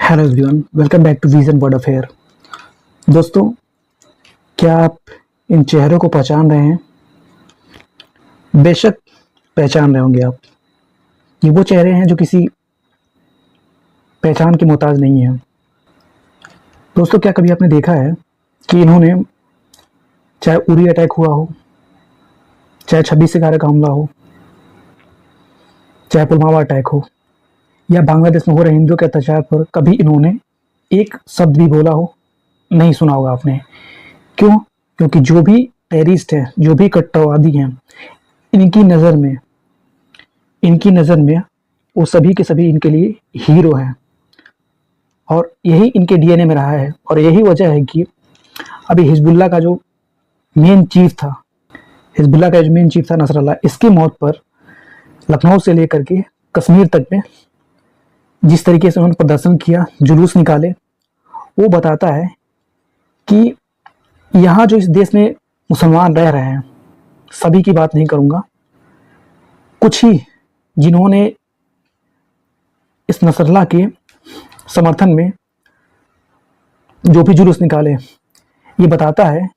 Hello everyone, welcome back to Vision World Affair. दोस्तों, क्या आप इन चेहरों को पहचान रहे हैं? बेशक पहचान रहे होंगे आप। ये वो चेहरे हैं जो किसी पहचान के मोहताज नहीं हैं। दोस्तों, क्या कभी आपने देखा है कि इन्होंने, चाहे उरी अटैक हुआ हो, चाहे 26/11 का हमला हो, चाहे पुलवामा अटैक हो, या बांग्लादेश में हो रहे हिंदुओं के अत्याचार पर कभी इन्होंने एक शब्द भी बोला हो? नहीं सुना होगा आपने। क्यों? क्योंकि जो भी टेररिस्ट है, जो भी कट्टरवादी हैं, इनकी नज़र में वो सभी के सभी इनके लिए हीरो हैं। और यही इनके डीएनए में रहा है। और यही वजह है कि अभी हिजबुल्लाह का जो मेन चीफ था नसरल्लाह, इसकी मौत पर लखनऊ से लेकर के कश्मीर तक में जिस तरीके से उन्होंने प्रदर्शन किया, जुलूस निकाले, वो बताता है कि यहाँ जो इस देश में मुसलमान रह रहे हैं, सभी की बात नहीं करूँगा, कुछ ही जिन्होंने इस नसरल्लाह के समर्थन में जो भी जुलूस निकाले, ये बताता है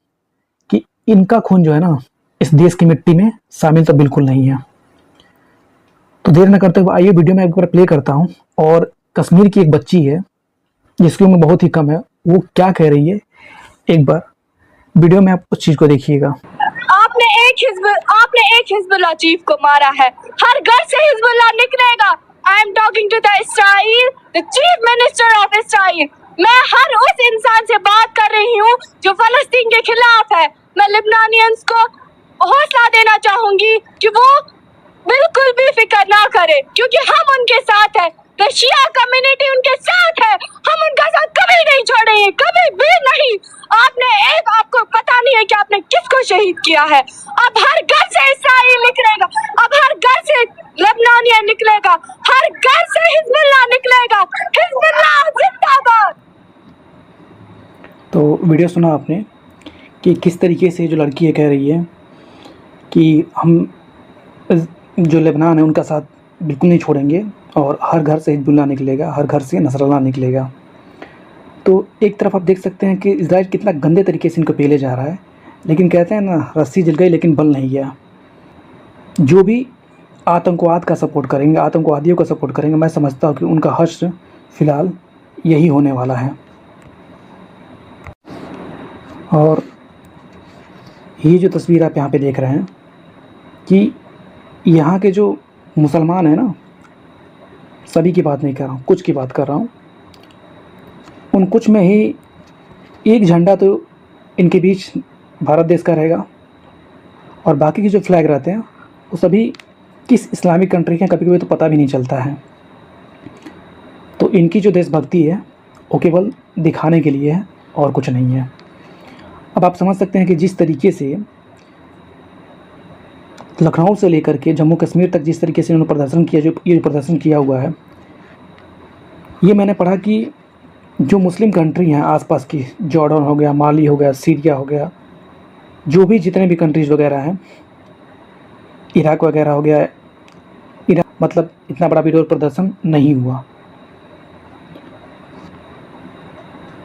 कि इनका खून जो है ना, इस देश की मिट्टी में शामिल तो बिल्कुल नहीं है। तो देर न करते हुए आइए वीडियो में एक बार प्ले करता हूँ। और कश्मीर की एक बच्ची है जिसकी उम्र बहुत ही कम है, वो क्या कह रही है, एक बार वीडियो में आप उस चीज को देखिएगा। आपने एक हिजबुल्लाह चीफ को मारा है, हर घर से हिजबुल्लाह निकलेगा। I am talking to the Israel, the chief minister of Israel. मैं हर उस इंसान से बात कर रही हूँ जो फलस्तीन के खिलाफ है। मैं लिबनानियंस को हौसला देना चाहूंगी कि वो बिल्कुल भी फिक्र ना करे, क्योंकि हम उनके साथ है। द शिया कम्युनिटी उनके साथ है, हम उनका साथ कभी नहीं छोड़ेंगे, कभी भी नहीं। आपको पता नहीं है कि आपने किसको शहीद किया है। अब हर घर से इस्राइल निकलेगा, अब हर घर से लेबनानियन निकलेगा, हर घर से हिजबुल्लाह निकलेगा। हिजबुल्लाह जिंदाबाद। तो वीडियो सुना आपने कि किस तरीके से जो लड़की है कह रही है कि हम जो लेबनान है उनका साथ बिल्कुल नहीं छोड़ेंगे और हर घर से हिजबुल्लाह निकलेगा, हर घर से नसरल्लाह निकलेगा। तो एक तरफ आप देख सकते हैं कि इजराइल कितना गंदे तरीके से इनको पेले जा रहा है, लेकिन कहते हैं ना, रस्सी जल गई लेकिन बल नहीं गया। जो भी आतंकवाद का सपोर्ट करेंगे, आतंकवादियों का सपोर्ट करेंगे, मैं समझता हूँ कि उनका हश्र फिलहाल यही होने वाला है। और ये जो तस्वीर आप यहाँ पे देख रहे हैं कि यहाँ के जो मुसलमान हैं ना, सभी की बात नहीं कर रहा हूँ, कुछ की बात कर रहा हूँ। उन कुछ में ही एक झंडा तो इनके बीच भारत देश का रहेगा और बाकी के जो फ्लैग रहते हैं वो सभी किस इस्लामिक कंट्री के, कभी कभी तो पता भी नहीं चलता है। तो इनकी जो देशभक्ति है वो केवल दिखाने के लिए है और कुछ नहीं है। अब आप समझ सकते हैं कि जिस तरीके से लखनऊ से लेकर के जम्मू कश्मीर तक जिस तरीके से इन्होंने प्रदर्शन किया, जो ये प्रदर्शन किया हुआ है, ये मैंने पढ़ा कि जो मुस्लिम कंट्री हैं आसपास की, जॉर्डन हो गया, माली हो गया, सीरिया हो गया, जो भी जितने भी कंट्रीज़ वगैरह हैं, इराक वगैरह हो गया, मतलब इतना बड़ा विरोध प्रदर्शन नहीं हुआ।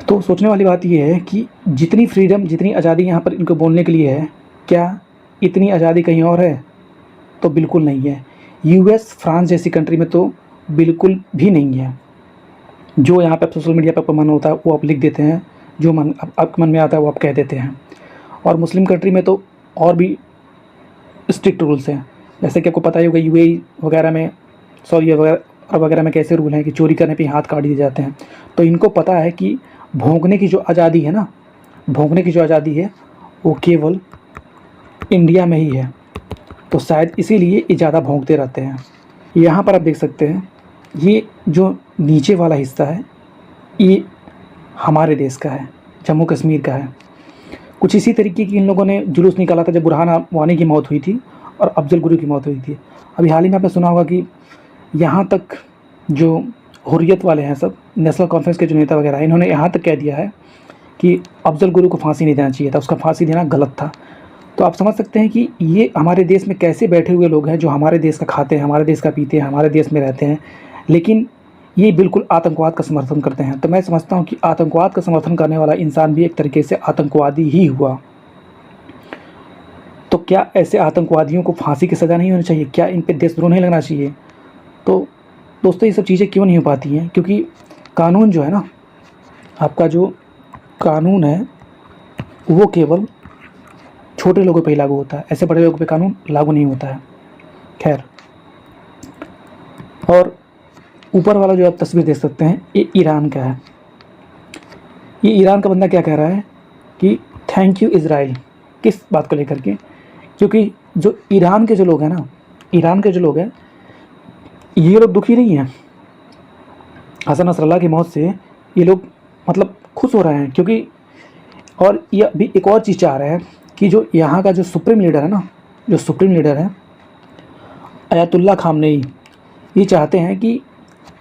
तो सोचने वाली बात यह है कि जितनी फ्रीडम, जितनी आज़ादी यहाँ पर इनको बोलने के लिए है, क्या इतनी आज़ादी कहीं और है? तो बिल्कुल नहीं है। यूएस, फ्रांस जैसी कंट्री में तो बिल्कुल भी नहीं है। जो यहाँ पे सोशल मीडिया पर मन होता है वो आप लिख देते हैं, जो मन आपके मन में आता है वो आप कह देते हैं। और मुस्लिम कंट्री में तो और भी स्ट्रिक्ट रूल्स हैं। जैसे कि आपको पता ही होगा यूएई वगैरह में, सऊदी वगैरह में कैसे रूल हैं कि चोरी करने पे हाथ काट दिए जाते हैं। तो इनको पता है कि भोंकने की जो आज़ादी है ना, भोंकने की जो आज़ादी है वो केवल इंडिया में ही है। तो शायद इसीलिए ये ज़्यादा भौंकते रहते हैं। यहाँ पर आप देख सकते हैं, ये जो नीचे वाला हिस्सा है ये हमारे देश का है, जम्मू कश्मीर का है। कुछ इसी तरीके की इन लोगों ने जुलूस निकाला था जब बुरहान वानी की मौत हुई थी और अफजल गुरु की मौत हुई थी। अभी हाल ही में आपने सुना होगा कि यहाँ तक जो हुर्रियत वाले हैं, सब नेशनल कॉन्फ्रेंस के जो नेता वगैरह हैं, इन्होंने यहाँ तक कह दिया है कि अफजल गुरु को फांसी नहीं देना चाहिए था, उसका फांसी देना गलत था। तो आप समझ सकते हैं कि ये हमारे देश में कैसे बैठे हुए लोग हैं जो हमारे देश का खाते हैं, हमारे देश का पीते हैं, हमारे देश में रहते हैं, लेकिन ये बिल्कुल आतंकवाद का समर्थन करते हैं। तो मैं समझता हूँ कि आतंकवाद का समर्थन करने वाला इंसान भी एक तरीके से आतंकवादी ही हुआ। तो क्या ऐसे आतंकवादियों को फांसी की सज़ा नहीं होनी चाहिए? क्या इन पे देशद्रोह नहीं लगना चाहिए? तो दोस्तों ये सब चीज़ें क्यों नहीं हो पाती हैं? क्योंकि कानून जो है ना, आपका जो कानून है वो केवल छोटे लोगों पे ही लागू होता है, ऐसे बड़े लोगों पे कानून लागू नहीं होता है। खैर, और ऊपर वाला जो आप तस्वीर देख सकते हैं ये ईरान का है। ये ईरान का बंदा क्या कह रहा है कि थैंक यू इज़राइल। किस बात को लेकर के? क्योंकि जो ईरान के जो लोग हैं ना, ईरान के जो लोग हैं ये लोग दुखी नहीं हैं हसन नसरल्ला की मौत से। ये लोग मतलब खुश हो रहे हैं, क्योंकि और ये अभी एक और चीज़ चाह रहे हैं कि जो यहाँ का जो सुप्रीम लीडर है ना, जो सुप्रीम लीडर है अयातुल्ला खामनेई, ये चाहते हैं कि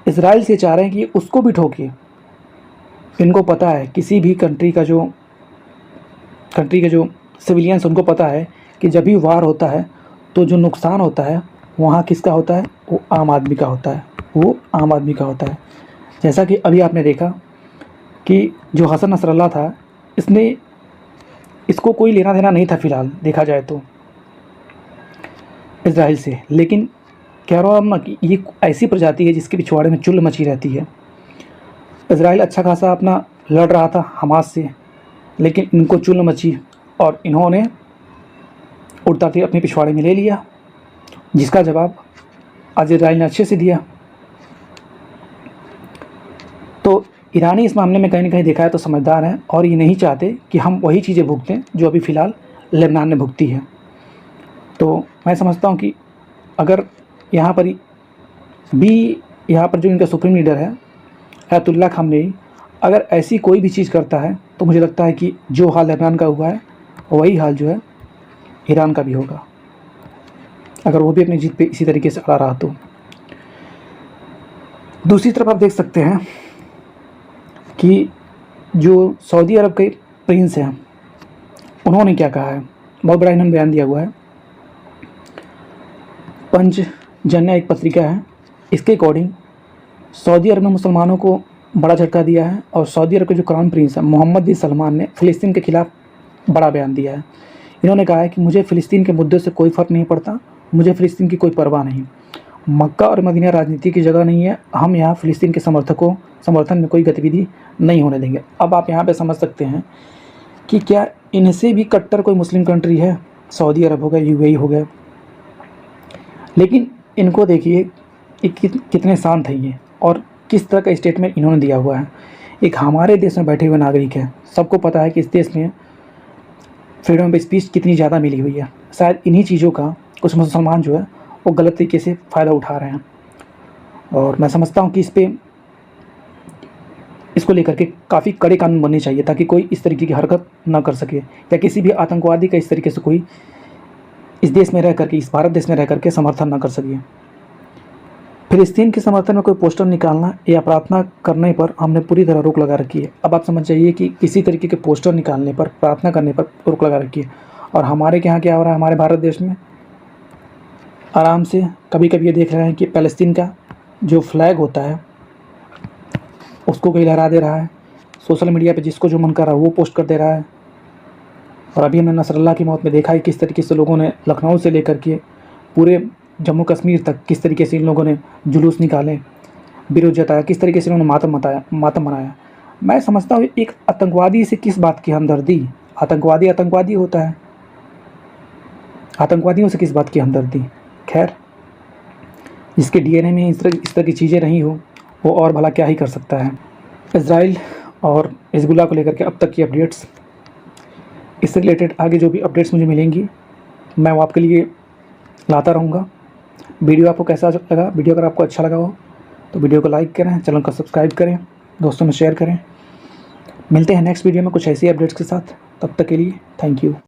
इज़राइल से चाह रहे हैं कि उसको भी ठोके। इनको पता है किसी भी कंट्री के जो सिविलियंस, उनको पता है कि जब भी वार होता है तो जो नुकसान होता है वहाँ किसका होता है? वो आम आदमी का होता है, वो आम आदमी का होता है। जैसा कि अभी आपने देखा कि जो हसन नसरल्ला था, इसको कोई लेना देना नहीं था फ़िलहाल देखा जाए तो इज़राइल से। लेकिन कह रहा हूँ ना कि ये ऐसी प्रजाति है जिसके पिछवाड़े में चुल मची रहती है। इज़राइल अच्छा खासा अपना लड़ रहा था हमास से, लेकिन इनको चुल मची और इन्होंने उड़ता फिर अपने पिछवाड़े में ले लिया, जिसका जवाब आज इज़राइल ने अच्छे से दिया। तो ईरानी इस मामले में कहीं ना कहीं देखा है तो समझदार हैं, और ये नहीं चाहते कि हम वही चीज़ें भुगतें जो अभी फ़िलहाल लेबनान ने भुगती है। तो मैं समझता हूँ कि अगर यहाँ पर जो इनका सुप्रीम लीडर है अयातुल्ला खामनेई, अगर ऐसी कोई भी चीज़ करता है तो मुझे लगता है कि जो हाल लेबनान का हुआ है वही हाल जो है ईरान का भी होगा, अगर वो भी अपनी जीत पे इसी तरीके से अड़ा रहा तो। दूसरी तरफ आप देख सकते हैं कि जो सऊदी अरब के प्रिंस हैं उन्होंने क्या कहा है, बहुत बड़ा इन्होंने बयान दिया हुआ है। पंचजन्य एक पत्रिका है, इसके अकॉर्डिंग सऊदी अरब ने मुसलमानों को बड़ा झटका दिया है, और सऊदी अरब के जो क्राउन प्रिंस हैं मोहम्मद बिन सलमान ने फ़िलिस्तीन के ख़िलाफ़ बड़ा बयान दिया है। इन्होंने कहा है कि मुझे फ़िलिस्तीन के मुद्दे से कोई फ़र्क नहीं पड़ता, मुझे फ़िलिस्तीन की कोई परवाह नहीं। मक्का और मदीना राजनीति की जगह नहीं है, हम यहाँ फ़िलिस्तीन के समर्थन में कोई गतिविधि नहीं होने देंगे। अब आप यहाँ पे समझ सकते हैं कि क्या इनसे भी कट्टर कोई मुस्लिम कंट्री है? सऊदी अरब हो गया, यूएई हो गया। लेकिन इनको देखिए कितने शांत हैं ये, और किस तरह का स्टेटमेंट इन्होंने दिया हुआ है। एक हमारे देश में बैठे हुए नागरिक हैं, सबको पता है कि इस देश में फ्रीडम ऑफ स्पीच कितनी ज़्यादा मिली हुई है। शायद इन्हीं चीज़ों का कुछ मुसलमान जो है वो गलत तरीके से फ़ायदा उठा रहे हैं, और मैं समझता हूँ कि इसको लेकर के काफ़ी कड़े कानून बनने चाहिए, ताकि कोई इस तरीके की हरकत ना कर सके, या किसी भी आतंकवादी का इस तरीके से कोई इस देश में रह करके, इस भारत देश में रह करके समर्थन ना कर सके। फ़िलिस्तीन के समर्थन में कोई पोस्टर निकालना या प्रार्थना करने पर हमने पूरी तरह रोक लगा रखी है। अब आप समझ जाइए कि किसी तरीके के पोस्टर निकालने पर, प्रार्थना करने पर रोक लगा रखी है। और हमारे यहाँ क्या हो रहा है, हमारे भारत देश में आराम से कभी कभी ये देख रहे हैं कि फ़लस्तीन का जो फ्लैग होता है उसको कोई लहरा दे रहा है, सोशल मीडिया पे जिसको जो मन कर रहा है वो पोस्ट कर दे रहा है। और अभी हमने नसरल्ला की मौत में देखा है किस तरीके से लोगों ने लखनऊ से लेकर के पूरे जम्मू कश्मीर तक किस तरीके से इन लोगों ने जुलूस निकाले, विरोध जताया, किस तरीके से उन्होंने मातम मनाया। मैं समझता हूँ एक आतंकवादी से किस बात की हमदर्दी? आतंकवादी होता है, आतंकवादियों से किस बात की हमदर्दी? खैर, जिसके डीएनए में इस तरह की चीज़ें नहीं हो वो और भला क्या ही कर सकता है। इज़राइल और हिज़्बुल्लाह को लेकर के अब तक की अपडेट्स, इससे रिलेटेड आगे जो भी अपडेट्स मुझे मिलेंगी मैं वो आपके लिए लाता रहूँगा। वीडियो आपको कैसा लगा? वीडियो अगर आपको अच्छा लगा हो तो वीडियो को लाइक करें, चैनल को सब्सक्राइब करें, दोस्तों में शेयर करें। मिलते हैं नेक्स्ट वीडियो में कुछ ऐसी अपडेट्स के साथ, तब तक के लिए थैंक यू।